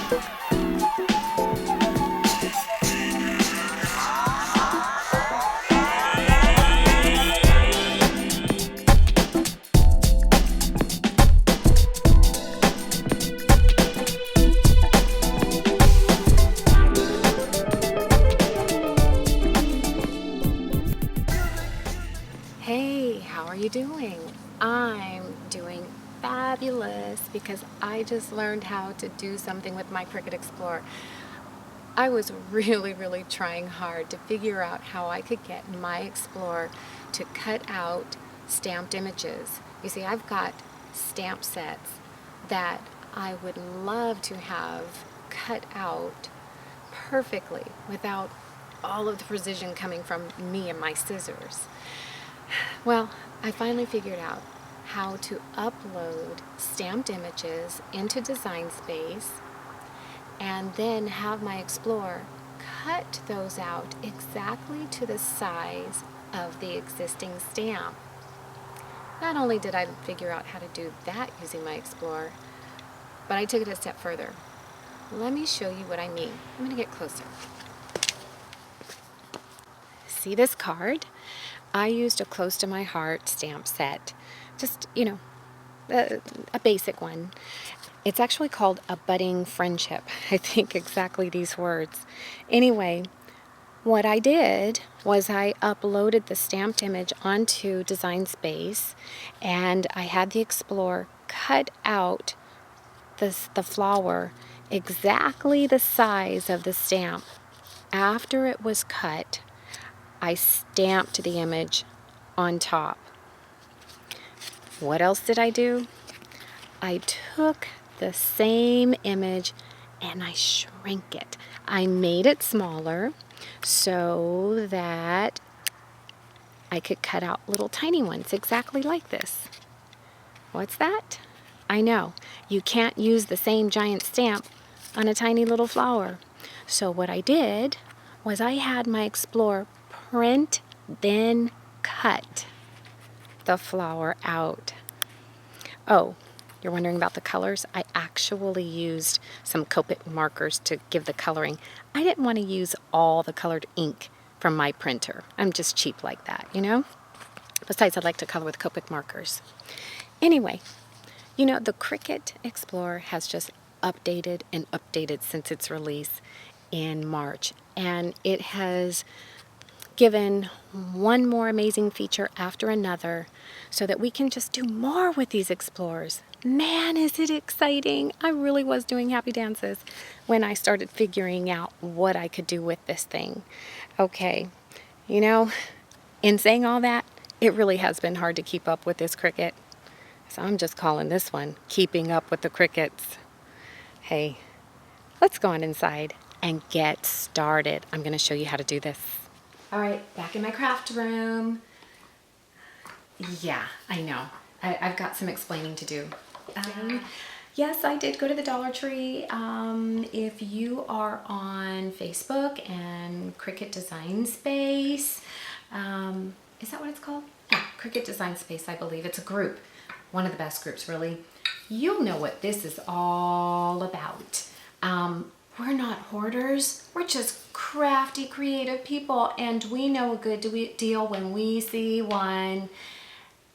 Hey, how are you doing? I'm doing fabulous because I just learned how to do something with my Cricut Explore. I was really trying hard to figure out how I could get my Explorer to cut out stamped images. You see, I've got stamp sets that I would love to have cut out perfectly without all of the precision coming from me and my scissors. Well, I finally figured out how to upload stamped images into Design Space and then have my Explorer cut those out exactly to the size of the existing stamp. Not only did I figure out how to do that using my Explorer, but I took it a step further. Let me show you what I mean. I'm going to get closer. See this card? I used a close to my heart stamp set. Just, a basic one. It's actually called a budding friendship. I think exactly these words. Anyway, what I did was I uploaded the stamped image onto Design Space, and I had the Explorer cut out the flower exactly the size of the stamp. After it was cut, I stamped the image on top. What else did I do? I took the same image and I shrank it. I made it smaller so that I could cut out little tiny ones exactly like this. What's that? I know, you can't use the same giant stamp on a tiny little flower. So what I did was I had my Explorer print, then cut the flower out. Oh, you're wondering about the colors? I actually used some Copic markers to give the coloring. I didn't want to use all the colored ink from my printer. I'm just cheap like that, Besides, I like to color with Copic markers. Anyway, the Cricut Explorer has just updated and updated since its release in March. And it has given one more amazing feature after another so that we can just do more with these Explorers. Man, is it exciting. I really was doing happy dances when I started figuring out what I could do with this thing. Okay, in saying all that, it really has been hard to keep up with this Cricut. So I'm just calling this one Keeping Up with the Cricuts. Hey, let's go on inside and get started. I'm going to show you how to do this. All right, back in my craft room. Yeah, I know. I've got some explaining to do. Yes, I did go to the Dollar Tree. If you are on Facebook and Cricut Design Space, is that what it's called? Yeah, Cricut Design Space, I believe. It's a group. One of the best groups, really. You'll know what this is all about. We're not hoarders. We're just crafty, creative people, and we know a good deal when we see one,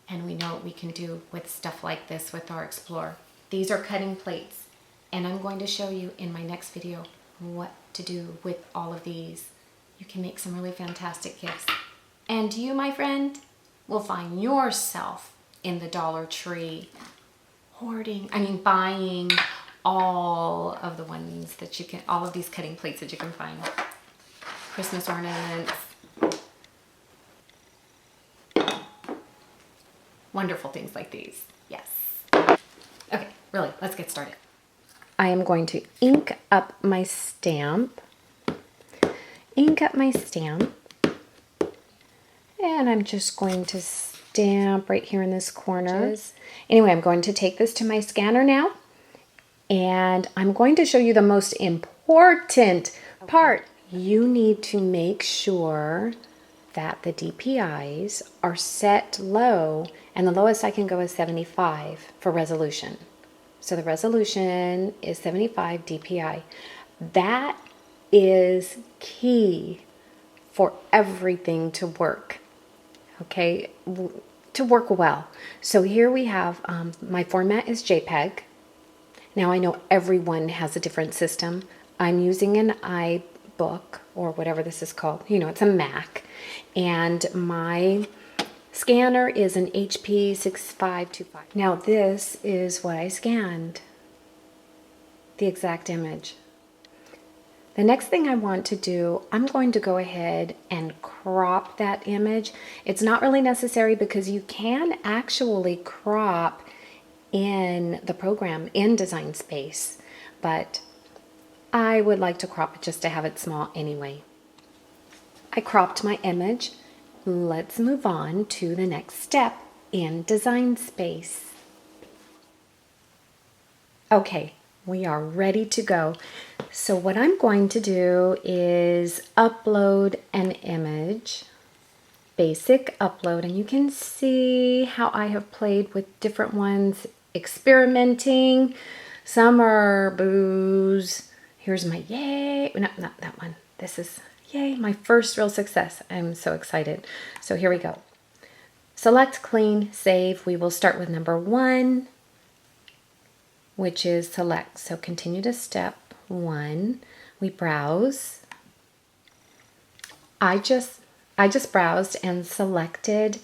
and we know what we can do with stuff like this with our Explorer. These are cutting plates, and I'm going to show you in my next video what to do with all of these. You can make some really fantastic gifts. And you, my friend, will find yourself in the Dollar Tree buying all of the ones that you can, all of these cutting plates that you can find. Christmas ornaments. Wonderful things like these. Yes. Okay, really, let's get started. I am going to ink up my stamp. And I'm just going to stamp right here in this corner. Anyway, I'm going to take this to my scanner now. And I'm going to show you the most important part. You need to make sure that the DPIs are set low, and the lowest I can go is 75 for resolution. So the resolution is 75 dpi. That is key for everything to work, okay, to work well. So here we have, my format is JPEG. Now I know everyone has a different system. I'm using an iBook or whatever this is called. You know, it's a Mac. And my scanner is an HP 6525. Now this is what I scanned, the exact image. The next thing I want to do, I'm going to go ahead and crop that image. It's not really necessary because you can actually crop in the program in Design Space, but I would like to crop it just to have it small anyway. I cropped my image. Let's move on to the next step in Design Space. Okay, we are ready to go. So what I'm going to do is upload an image, basic upload, and you can see how I have played with different ones, experimenting. Some are boos. Here's my yay, not that one. This is yay, my first real success. I'm so excited. So here we go. Select, clean, save. We will start with number 1, which is select. So continue to step 1. We browse. I just browsed and selected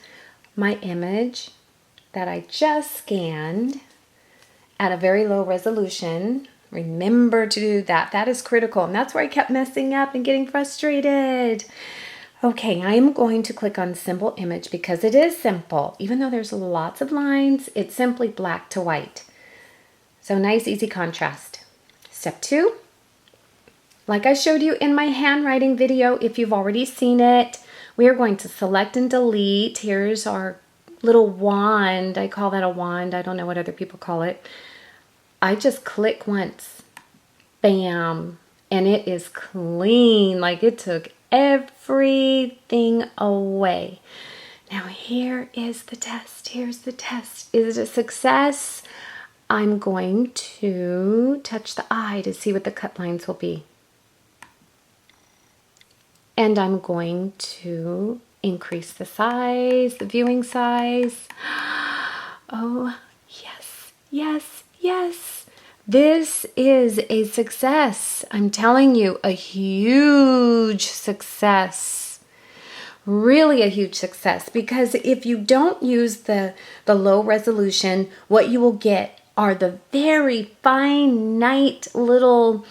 my image that I just scanned at a very low resolution. Remember to do that. That is critical. And that's where I kept messing up and getting frustrated. Okay, I'm going to click on Simple Image because it is simple. Even though there's lots of lines, it's simply black to white. So nice, easy contrast. Step 2, like I showed you in my handwriting video, if you've already seen it, we are going to select and delete. Here's our little wand. I call that a wand. I don't know what other people call it. I just click once, bam, and it is clean. Like it took everything away. Now here is the test. Here's the test. Is it a success? I'm going to touch the eye to see what the cut lines will be. And I'm going to increase the size, the viewing size. Oh, yes, yes, yes. This is a success. I'm telling you, a huge success. Really a huge success, because if you don't use the low resolution, what you will get are the very finite little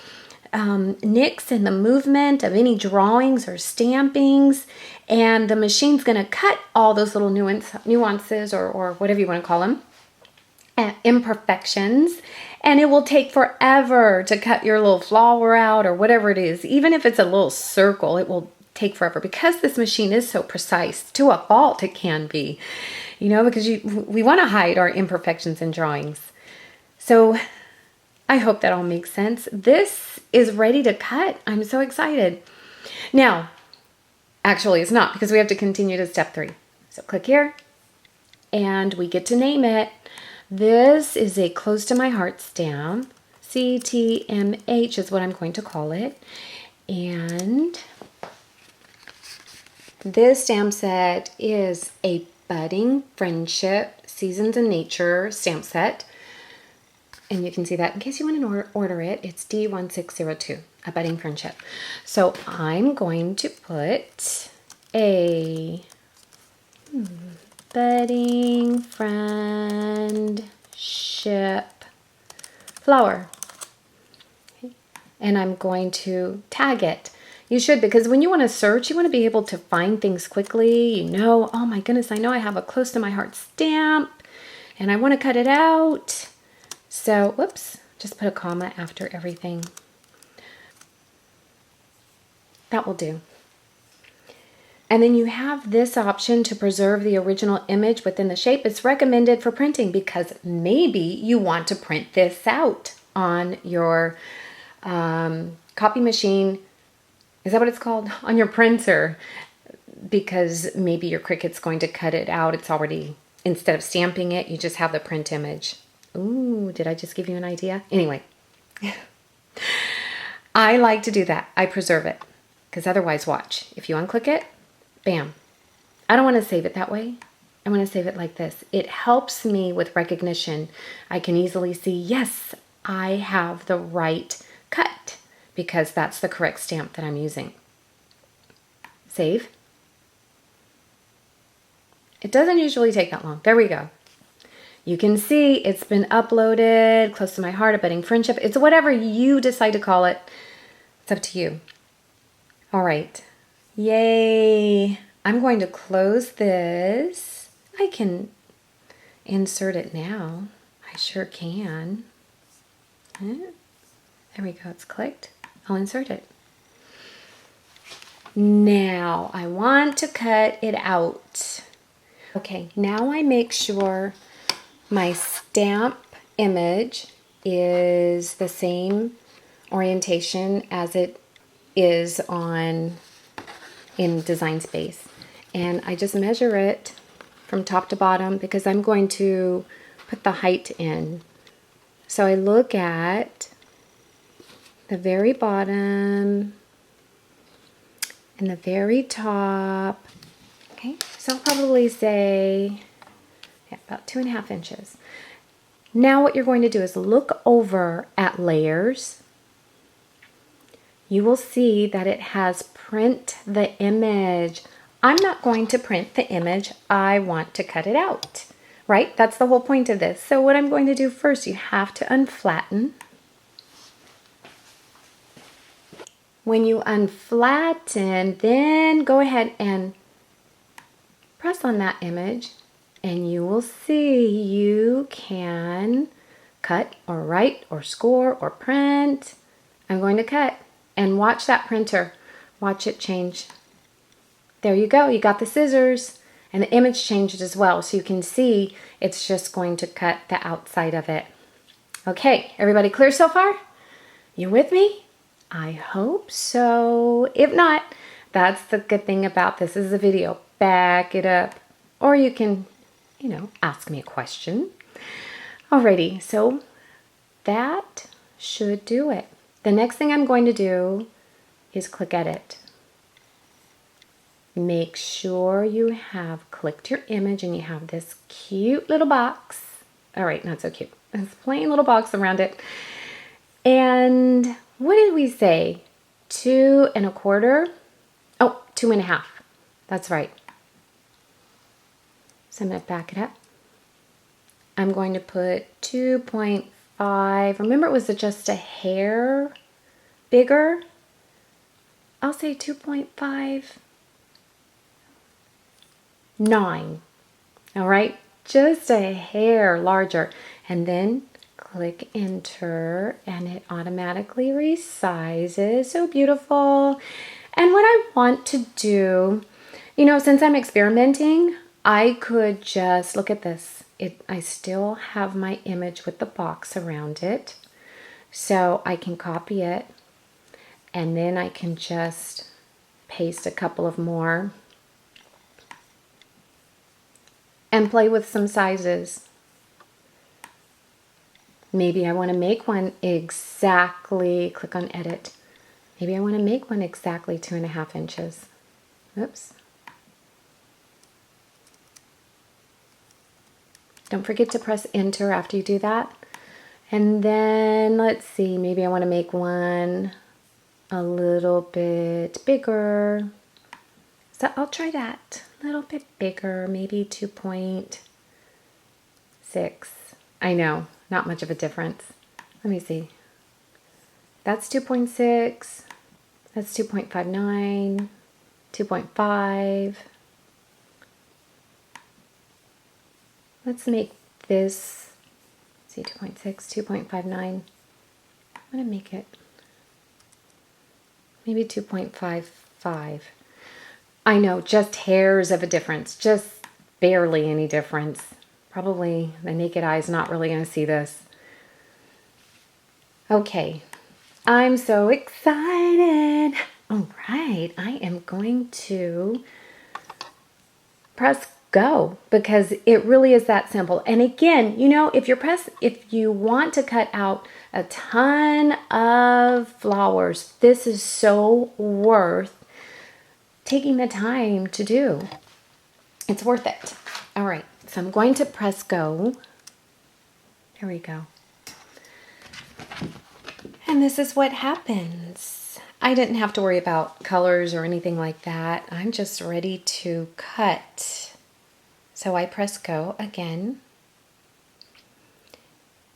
nicks in the movement of any drawings or stampings, and the machine's going to cut all those little nuances or whatever you want to call them, imperfections, and it will take forever to cut your little flower out or whatever it is. Even if it's a little circle, it will take forever because this machine is so precise. To a fault it can be, you know, because we want to hide our imperfections in drawings. So I hope that all makes sense. This is ready to cut. I'm so excited. Now, actually it's not, because we have to continue to step 3. So click here and we get to name it. This is a close to my heart stamp. CTMH is what I'm going to call it. And this stamp set is a Budding Friendship Seasons in Nature stamp set. And you can see that in case you want to order it, it's D1602, a Budding Friendship. So I'm going to put a Budding Friendship flower. Okay. And I'm going to tag it. You should, because when you want to search, you want to be able to find things quickly. You know, oh my goodness, I know I have a close to my heart stamp and I want to cut it out. So, whoops, just put a comma after everything. That will do. And then you have this option to preserve the original image within the shape. It's recommended for printing because maybe you want to print this out on your copy machine. Is that what it's called? On your printer, because maybe your Cricut's going to cut it out. It's already, instead of stamping it, you just have the print image. Ooh, did I just give you an idea? Anyway, I like to do that. I preserve it because otherwise, watch. If you unclick it, bam. I don't want to save it that way. I want to save it like this. It helps me with recognition. I can easily see, yes, I have the right cut because that's the correct stamp that I'm using. Save. It doesn't usually take that long. There we go. You can see it's been uploaded, Close to My Heart, A Budding Friendship. It's whatever you decide to call it. It's up to you. All right. Yay. I'm going to close this. I can insert it now. I sure can. There we go. It's clicked. I'll insert it. Now I want to cut it out. Okay, now I make sure my stamp image is the same orientation as it is in Design Space. And I just measure it from top to bottom because I'm going to put the height in. So I look at the very bottom and the very top. Okay, so I'll probably say about 2.5 inches. Now what you're going to do is look over at layers. You will see that it has print the image. I'm not going to print the image. I want to cut it out, right? That's the whole point of this. So what I'm going to do first, you have to unflatten. When you unflatten, then go ahead and press on that image and you will see you can cut or write or score or print. I'm going to cut and watch that printer. Watch it change. There you go. You got the scissors and the image changed as well. So you can see it's just going to cut the outside of it. Okay, everybody clear so far? You with me? I hope so. If not, that's the good thing about this is a video. Back it up. Or you can, ask me a question. Alrighty, so that should do it. The next thing I'm going to do is click Edit. Make sure you have clicked your image and you have this cute little box. All right, not so cute. This plain little box around it. And what did we say? 2 1/4? Oh, 2 1/2. That's right. So I'm going to back it up. I'm going to put 2.5. Remember it was just a hair bigger. I'll say 2.5. 9. All right, just a hair larger. And then click enter and it automatically resizes. So beautiful. And what I want to do, since I'm experimenting, I could just look at this. I still have my image with the box around it. So I can copy it and then I can just paste a couple of more and play with some sizes. Maybe I want to make one exactly, click on edit. Maybe I want to make one exactly 2.5 inches. Oops. Don't forget to press enter after you do that. And then let's see, maybe I want to make one a little bit bigger. So I'll try that. A little bit bigger, maybe 2.6. I know, not much of a difference. Let me see. That's 2.6. That's 2.59. 2.5. Let's make this, see, 2.6, 2.59. I'm going to make it maybe 2.55. I know, just hairs of a difference, just barely any difference. Probably the naked eye is not really going to see this. Okay, I'm so excited. All right, I am going to press go, because it really is that simple. And again, you know, if you want to cut out a ton of flowers, this is so worth taking the time to do. It's worth it. All right, so I'm going to press go. There we go. And this is what happens. I didn't have to worry about colors or anything like that. I'm just ready to cut. So I press go again.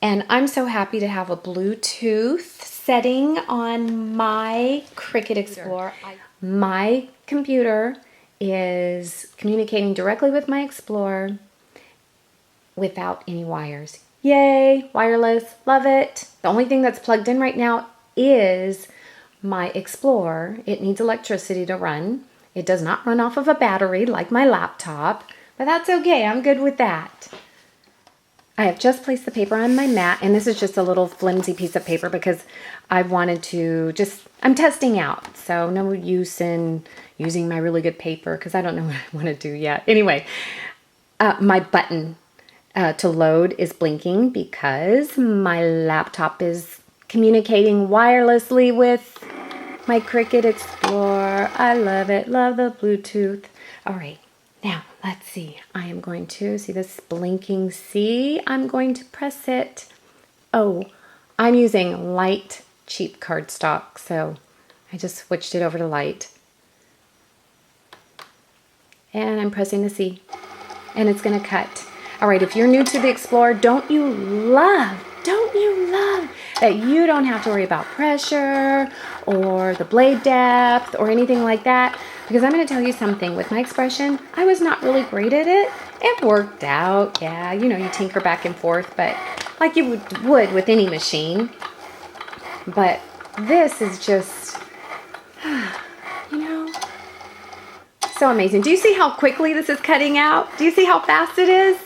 And I'm so happy to have a Bluetooth setting on my Cricut Explore. My computer is communicating directly with my Explore without any wires. Yay, wireless, love it. The only thing that's plugged in right now is my Explore. It needs electricity to run. It does not run off of a battery like my laptop, but that's okay, I'm good with that. I have just placed the paper on my mat, and this is just a little flimsy piece of paper because I wanted to I'm testing out, so no use in using my really good paper because I don't know what I want to do yet. Anyway, my button to load is blinking because my laptop is communicating wirelessly with my Cricut Explore. I love it, love the Bluetooth. All right. Now, let's see. I am going to see this blinking C. I'm going to press it. Oh, I'm using light, cheap cardstock, so I just switched it over to light. And I'm pressing the C, and it's going to cut. All right, if you're new to the Explorer, don't you love that you don't have to worry about pressure or the blade depth or anything like that? Because I'm going to tell you something, with my expression, I was not really great at it. It worked out, yeah, you know, you tinker back and forth, but like you would with any machine. But this is just, you know, so amazing. Do you see how quickly this is cutting out? Do you see how fast it is?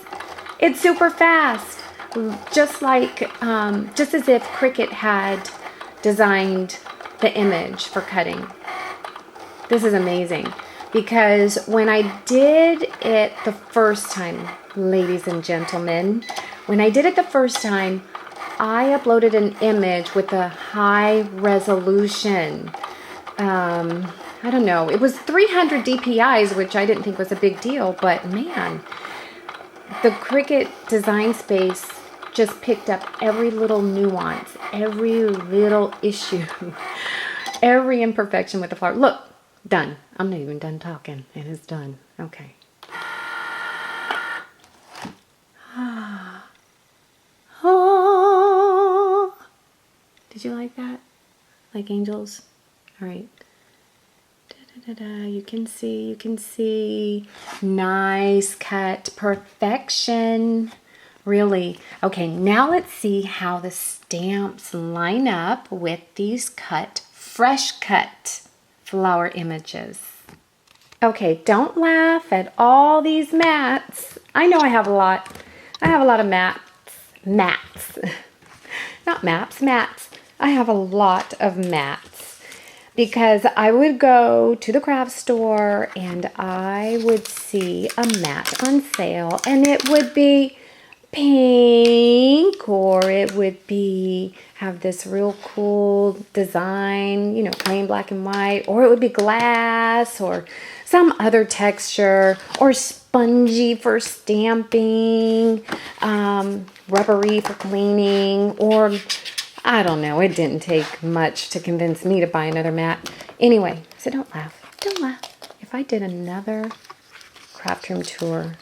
It's super fast. Just like, just as if Cricut had designed the image for cutting. This is amazing, because when I did it the first time, ladies and gentlemen, when I did it the first time, I uploaded an image with a high resolution. I don't know, it was 300 DPIs, which I didn't think was a big deal, but man, the Cricut design space just picked up every little nuance, every little issue, every imperfection with the flower. Look. Done. I'm not even done talking. It is done. Okay. Oh. Did you like that? Like angels? All right. You can see. Nice cut. Perfection. Really. Okay, now let's see how the stamps line up with these fresh cut flower images. Okay, don't laugh at all these mats. I know I have a lot. I have a lot of mats. Not maps, mats. I have a lot of mats because I would go to the craft store and I would see a mat on sale, and it would be pink, or it would have this real cool design, you know, plain black and white, or it would be glass or some other texture, or spongy for stamping, rubbery for cleaning, or I don't know. It didn't take much to convince me to buy another mat. Anyway, so don't laugh. Don't laugh. If I did another craft room tour,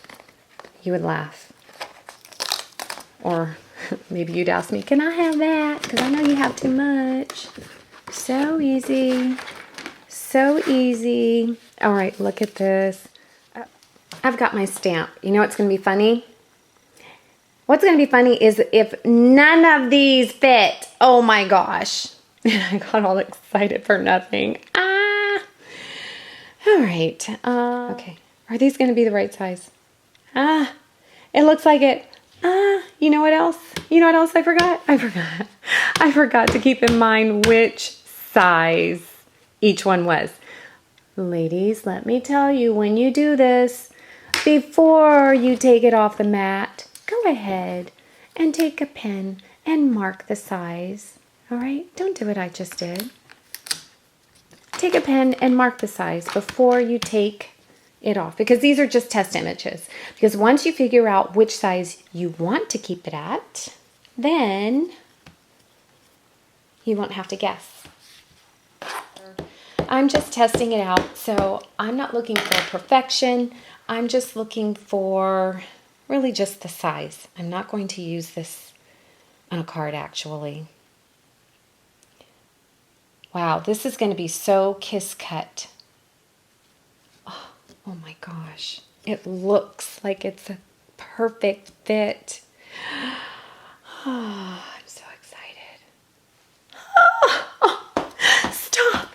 you would laugh. Or maybe you'd ask me, can I have that? Because I know you have too much. So easy. So easy. All right, look at this. I've got my stamp. You know what's going to be funny? What's going to be funny is if none of these fit. Oh my gosh. And I got all excited for nothing. All right. Okay. Are these going to be the right size? It looks like it. You know what else? You know what else I forgot? I forgot to keep in mind which size each one was. Ladies, let me tell you, when you do this, before you take it off the mat, go ahead and take a pen and mark the size. All right? Don't do what I just did. Take a pen and mark the size before you take it off, because these are just test images. Because once you figure out which size you want to keep it at, then you won't have to guess. I'm just testing it out, so I'm not looking for perfection. I'm just looking for really just the size. I'm not going to use this on a card actually. Wow, this is going to be so kiss cut. Oh my gosh, it looks like it's a perfect fit. Oh, I'm so excited. Stop.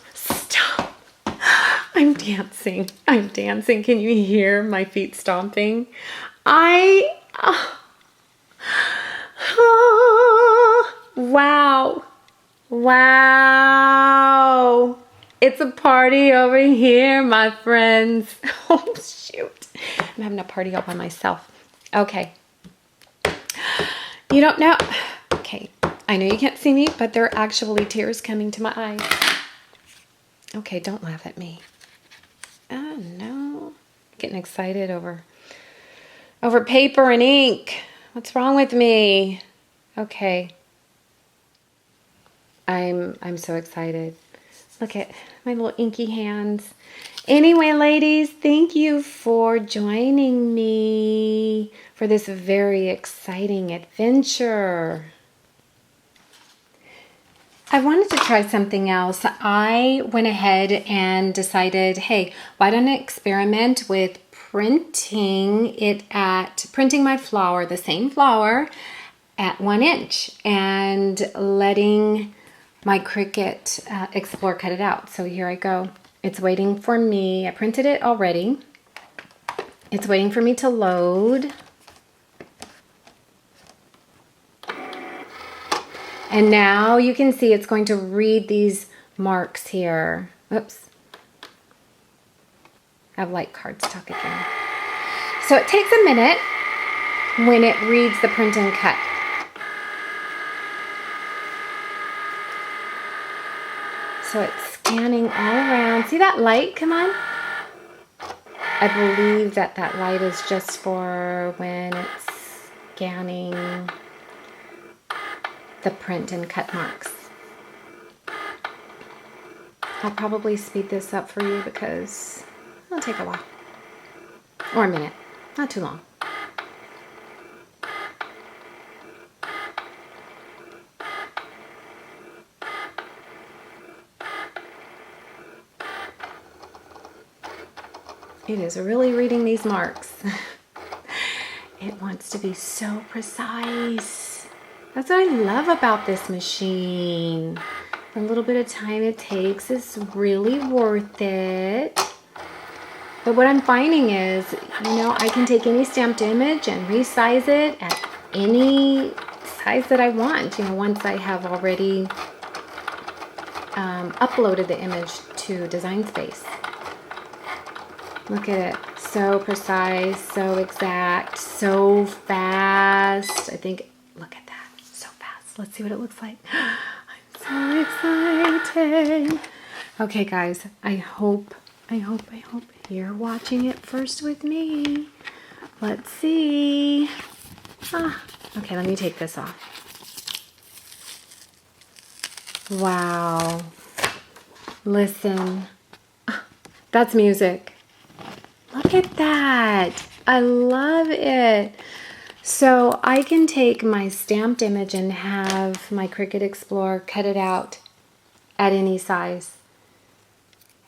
I'm dancing. Can you hear my feet stomping? Wow. It's a party over here, my friends. Oh, shoot. I'm having a party all by myself. Okay. You don't know. Okay. I know you can't see me, but there are actually tears coming to my eyes. Okay, don't laugh at me. Oh, no. Getting excited over paper and ink. What's wrong with me? Okay. I'm so excited. Look at my little inky hands. Anyway, ladies, thank you for joining me for this very exciting adventure. I wanted to try something else. I went ahead and decided, hey, why don't I experiment with printing my flower, the same flower, at 1 inch, and letting my Cricut Explore cut it out. So here I go. It's waiting for me. I printed it already. It's waiting for me to load. And now you can see it's going to read these marks here. Oops. I have light card stuck again. So it takes a minute when it reads the print and cut. So it's scanning all around. See that light? Come on. I believe that light is just for when it's scanning the print and cut marks. I'll probably speed this up for you because it'll take a while. Or a minute. Not too long. It is really reading these marks. It wants to be so precise. That's what I love about this machine. The little bit of time it takes is really worth it. But what I'm finding is, I can take any stamped image and resize it at any size that I want. Once I have already uploaded the image to Design Space. Look at it. So precise, so exact, so fast. I think, look at that. So fast. Let's see what it looks like. I'm so excited. Okay, guys. I hope you're watching it first with me. Let's see. Okay, let me take this off. Wow. Listen. That's music. Look at that. I love it. So I can take my stamped image and have my Cricut Explore cut it out at any size.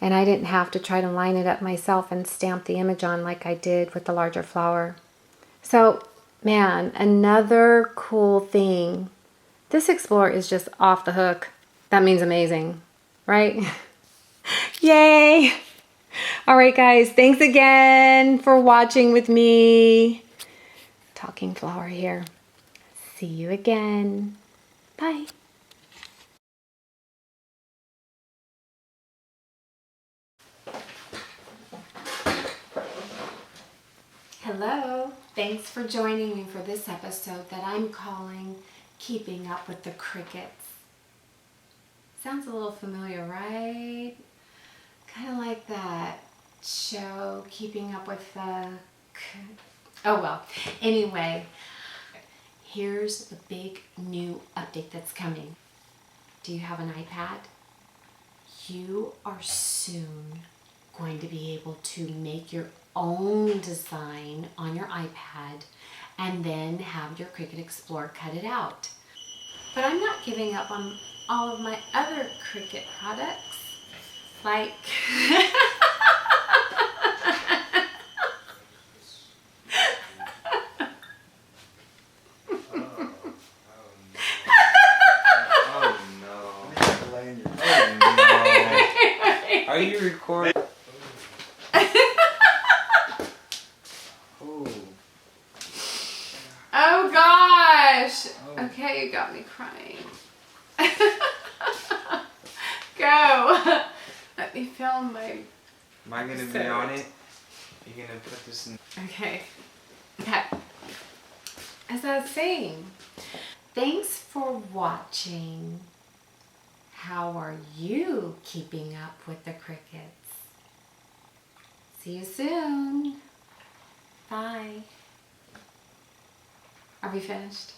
And I didn't have to try to line it up myself and stamp the image on like I did with the larger flower. So, man, another cool thing. This Explorer is just off the hook. That means amazing, right? Yay! All right, guys, thanks again for watching with me. Talking flower here. See you again. Bye. Hello. Thanks for joining me for this episode that I'm calling Keeping Up with the Cricuts. Sounds a little familiar, right? Kind of like that show, Keeping Up with the... Oh well. Anyway, here's the big new update that's coming. Do you have an iPad? You are soon going to be able to make your own design on your iPad and then have your Cricut Explore cut it out. But I'm not giving up on all of my other Cricut products, like Are you recording? Oh gosh! Okay, you got me crying. Go! Let me film my... Am I gonna be on it? You're gonna put this in... Okay. Okay. As I was saying, thanks for watching. How are you keeping up with the Cricuts? See you soon. Bye. Are we finished?